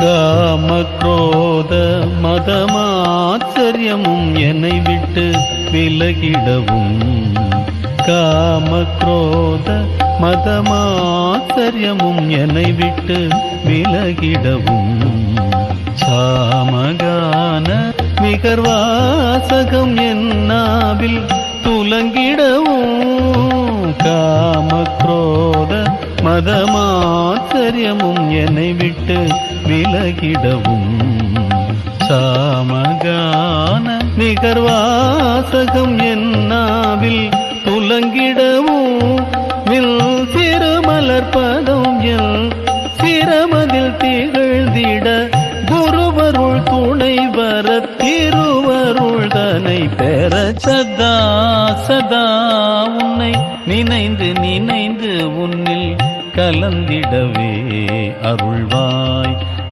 காம குரோத மதமாச்சரியமும் என்னை விட்டு விலகிடவும். காம குரோத மதமாச்சரியமும் என்னை விட்டு விலகிடவும். சாமகான விகர்வாசகம் என்னாவில் துலங்கிடவும். காம குரோத மதமாச்சரியமும் என்னை விட்டு விலகிடவும். சாமகான நிகர்வாசகம் என்னாவில் துலங்கிடவும். வில் சிறுமலர்பதம் என் சிரமதில் திகழ்ந்திட குருவருள் துணை வர திருவருள் தனை பெற சதா சதா உன்னை நினைந்து நினைந்து உன்னில் கலந்திடவே அருள்வாய்.